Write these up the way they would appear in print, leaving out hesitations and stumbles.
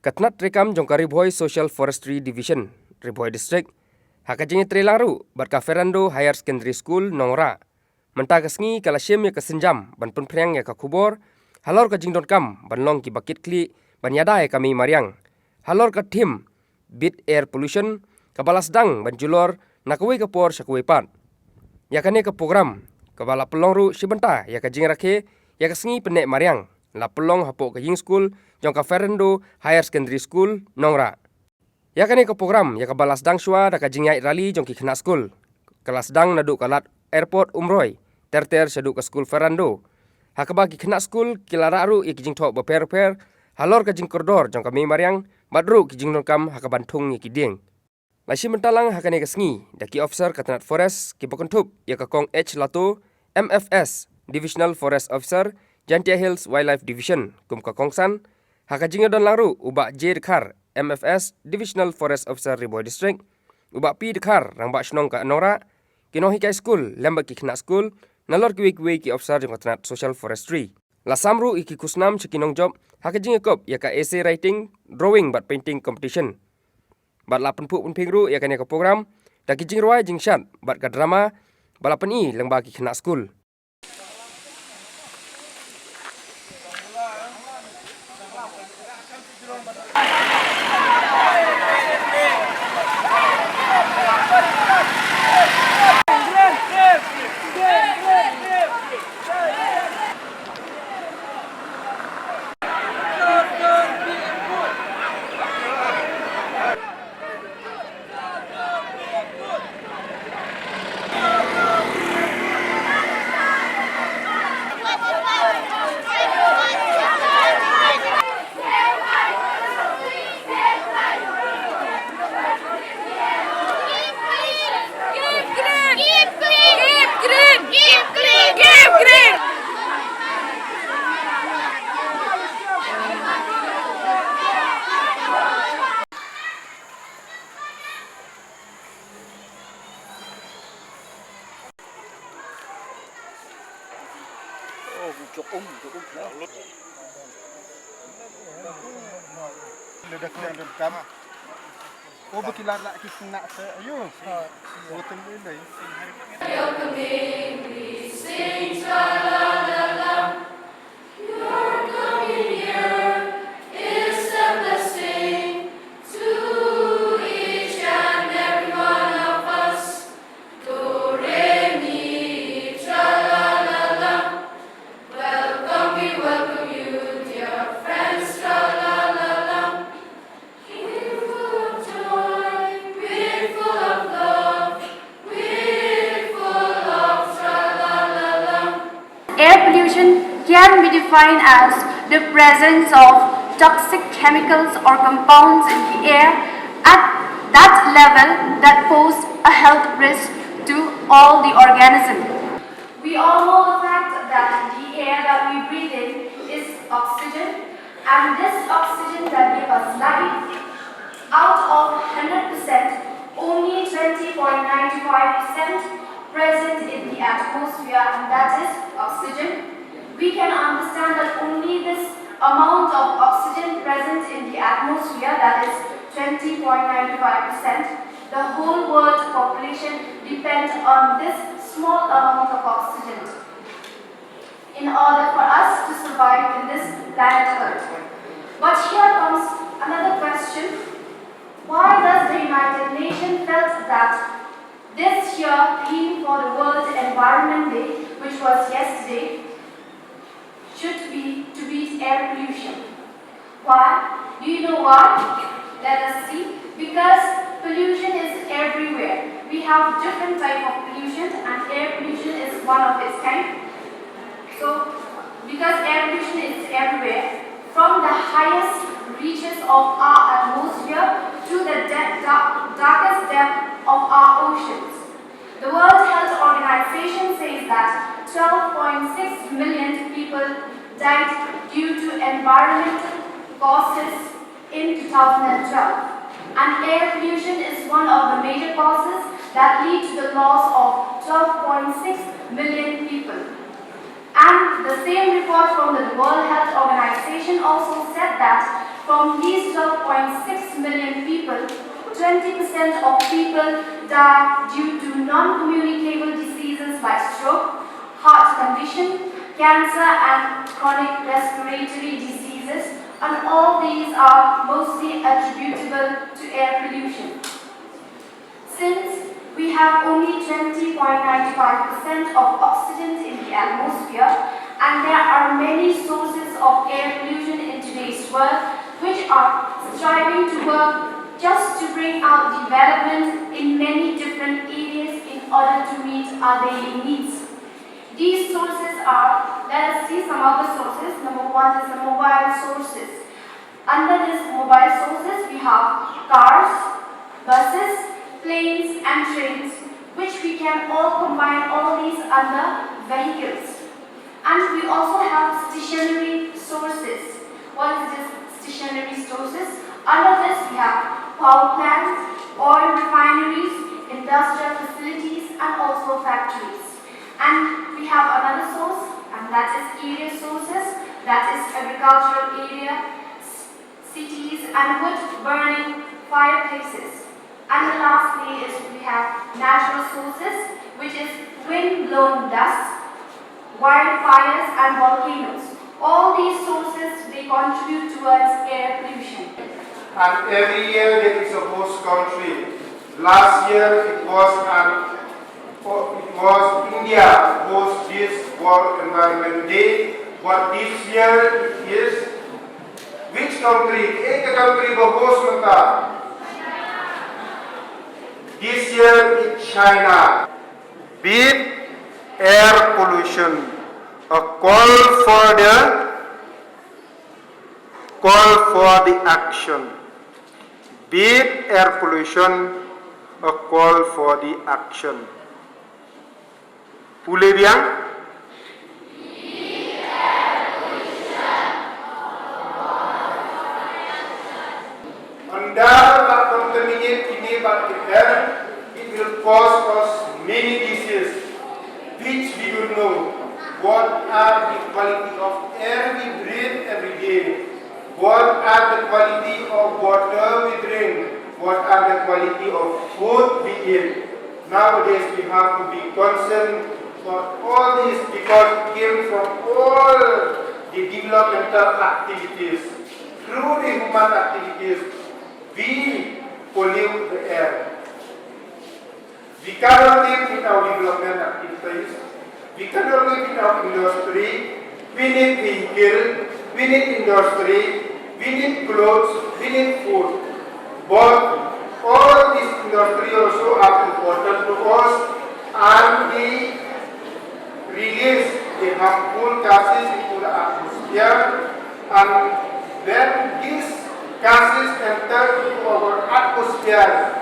Katnat rekam jongkari Bhoi Social Forestry Division, Bhoi District. Hakajingi trelaru berka Ferrando Higher Secondary School Nongra. Mentakasngi kalasiem ya kesenjam ban penpreng ya kakubor. Halor ka jingdon kam ban long ki bakit kli ban yada ya Mei Mariang. Halor ka tim bit air pollution kabalas dang ban julor nakawai kapor syakawai pat. Ya kane ka program kabala pelong ru sibenta ya ka jing rakhe ya kasngi penek Mariang. La pelong hapok ka ying school jong ka Ferrando Higher Secondary School Nongra. Ya kane ka program ya ka balas dang shwa da ka jingyai rali jong ki khna school. Kelas dang nadu kalat airport Umroi. Ter shadu ka school Ferrando. Hakaba ki khna school kilara ru ik jing thok beper halor ka jing koridor jong ka Mei Mariang madru ki jing kam hakaban thung ki ding. Lashi mentalang hakane ka sngi da ki officer katnat forest ki bokontup ya ka kong H Lato MFS Divisional Forest Officer Jantia Hills Wildlife Division kum ka kongsan hakajinga don laru ubak J Dekhar MFS Divisional Forest Officer Bhoi District ubak P Dekhar rangba shnong ka Nora kinohi ka school lembak ki khna school nalor ki officer jong katnat social forestry la samru iki kusnam chikinong job hakajinga kop ya ka essay writing drawing bat painting competition bat la penpu penpingru ya ka program da ki jingroi jingshat bat ka drama balapan i lengba ki khna school. Ledak yang rekam. Oh berkilar nak kita nak ayo. Oh tunggu ini. Air pollution can be defined as the presence of toxic chemicals or compounds in the air at that level that pose a health risk to all the organisms. We all know the fact that the air that we breathe in is oxygen, and this oxygen that gives us life, out of 100%, only 20.95% present in the atmosphere, and that is oxygen. We can understand that only this amount of oxygen present in the atmosphere, that is 20.95%, the whole world population depends on this small amount of oxygen in order for us to survive in this planet Earth. But here comes another question. Why does the United Nations felt that this year theme for the World Environment Day, which was yesterday, should be to beat air pollution? Why? Do you know why? Let us see. Because pollution is everywhere. We have different type of pollution, and air pollution is one of its kind. So, because air pollution is everywhere, from the highest reaches of our atmosphere to the darkest depth of our oceans. The World Health Organization says that 12.6 million people died due to environmental causes in 2012. And air pollution is one of the major causes that lead to the loss of 12.6 million people. And the same report from the World Health Organization also said that from these 12.6 million people, 20% of people die due to non-communicable diseases like stroke, heart condition, cancer and chronic respiratory diseases, and all these are mostly attributable to air pollution. Since we have only 20.95% of oxygen in the atmosphere, and there are many sources of air pollution in today's world which are striving to work just to bring out development in many different areas in order to meet our daily needs. These sources are, let us see some of the sources. Number one is the mobile sources. Under these mobile sources, we have cars, buses, planes and trains, which we can all combine all these under vehicles. And we also have stationary sources. What is this stationary sources? Under this we have power plants, oil refineries, industrial facilities and also factories. And we have another source, and that is area sources, that is agricultural area, cities and wood burning fireplaces. And lastly is we have natural sources, which is wind-blown dust, wildfires and volcanoes. All these sources, they contribute towards air pollution. And every year there is a host country. Last year it was India hosts this World Environment Day. But this year it is which country? एक country को host करता. This year it's China. Beat air pollution. A call for the action. Beat air pollution. A call for the action. Pule bien? Under the contaminated air, it will cause us many diseases, which we will know. What are the quality of air we breathe every day? What are the quality of water we drink? What are the quality of food we eat? Nowadays we have to be concerned for all this because it came from all the developmental activities. Through the human activities, we pollute the air. We cannot live without development activities. We cannot live without industry. We need vehicle. We need industry. We need clothes. We need food. But all this industry also are important to us, and we release the harmful gases into the atmosphere. And when these gases enter into our atmosphere,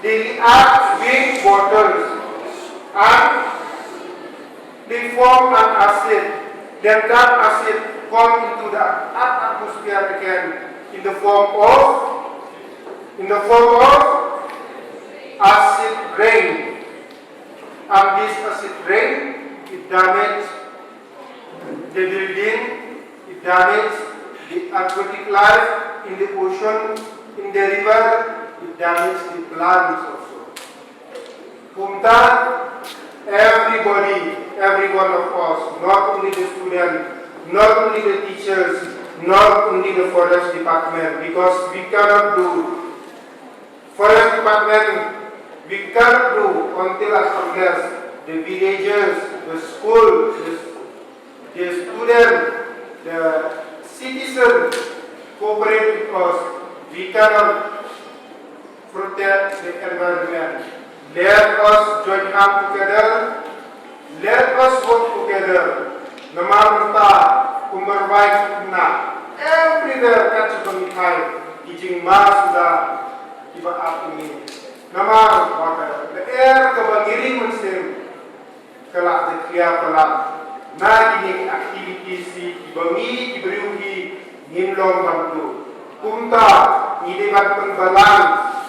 they react with waters and they form an acid. Then that acid comes into the atmosphere again in the form of acid rain. And this acid rain, it damages the building, it damages the aquatic life in the ocean, in the river, it damages the plants also. From that, everybody, every one of us, not only the students, not only the teachers, not only the forest department, because we cannot do forest department, we cannot do until and unless the villagers, the school, the students, the citizens cooperate with us. We cannot protect the environment. Let us join hands together. Let us work together. Namarta, Umroi, everywhere catch the Mithai, teaching Masuda, Iba Apuni. Namar water. The air kabangiring mensim, kelak the kriya pelak. Nagi activities si ibangi ibriuhi nimlong bantu. Kumta, nidiban pembalans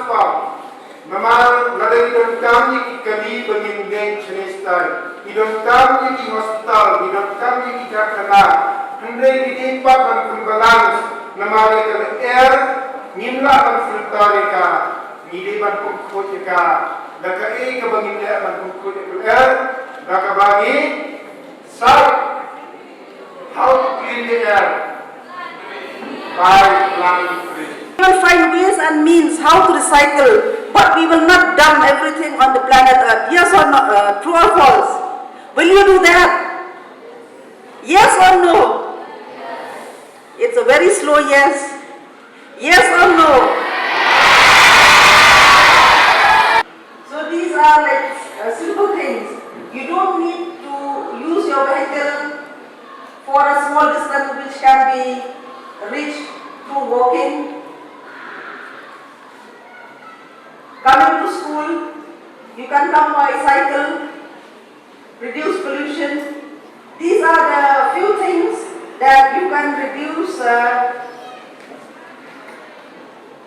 pa. Namar nadai don kami kami bangindeng chenestai. Idon kami di hospital, idon kami di dakana. Umroi di impact on full balance namari ka air nimla on filtari ka ngili ban pukut ka daka e ka bangin ban pukut air daka bagi side how to clean the air by planting trees. We will find ways and means how to recycle, but we will not dump everything on the planet Earth. Yes or no? True or false? Will you do that? Yes or no? It's a very slow yes. Yes or no? So these are like simple things. You don't need to use your vehicle for a small distance which can be reached through walking. Coming to school, you can come by cycle, reduce pollution. These are the few things that you can reduce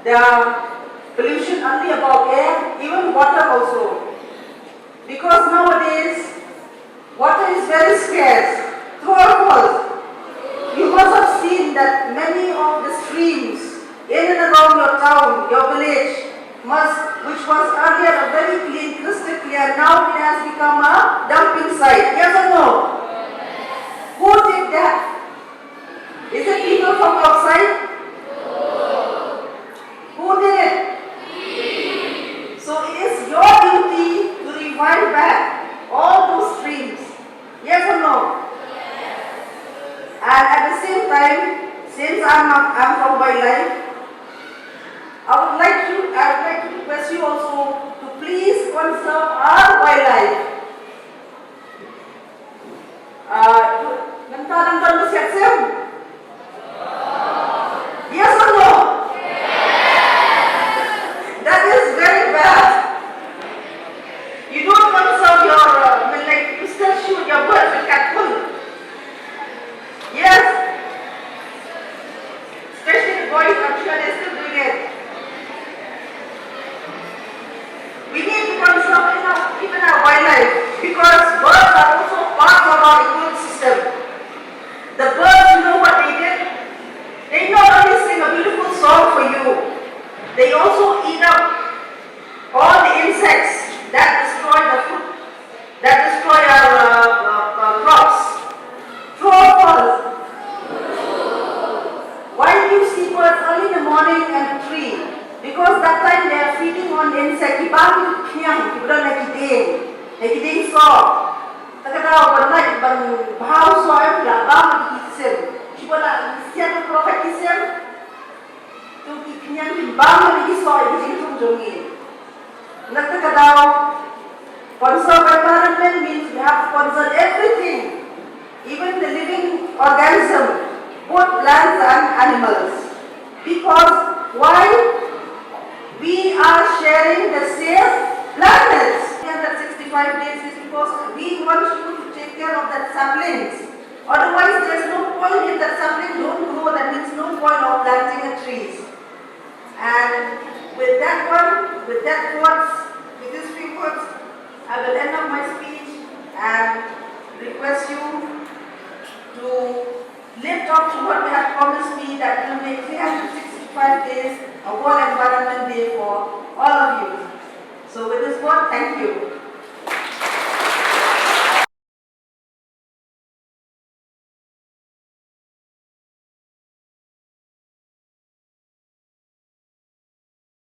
the pollution only about air, even water also. Because nowadays, water is very scarce. True or false? You must have seen that many of the streams in and around your town, your village, which was earlier a very clean, crystal clear, now it has become a dumping site. Yes or no? Who did that? Is it people from outside? Who did it? So it is your duty to revive back all those streams. Yes or no? And at the same time, since I'm from wildlife, I would like to request you also to please conserve our wildlife. Yes or no? That is very bad. You don't conserve your, you still shoot your birds with cattle. Yes. Especially the boys, I'm sure they're still doing it. We need to conserve even our wildlife because birds are also part of our ecosystem. The birds, you know what they did? They not only sing a beautiful song for you, they also eat up all the insects that destroy the food, that destroy our crops. True or false? Why do you see birds early in the morning and the tree? Because that time they are feeding on the insect. Ibang kiyang, ibang nakiding saw. Tagadaw banay ban bahaw saw ay labang ikisim. Wala siya ng krokat isim. Tu kiyang ibang nakisaw ikisim tunjungin. Nagtagadaw, conserve environment means we have to conserve everything, even the living organism, both plants and animals. Because why? We are sharing the same planet. 365 days is because we want you to take care of that saplings. Otherwise, there is no point if that sapling don't grow. That means no point of planting a trees. And with that one, with these few words, I will end up my speech and request you to live up to what you have promised me, that we will make 365 days a World Environment Day for all of you. So with this word, thank you.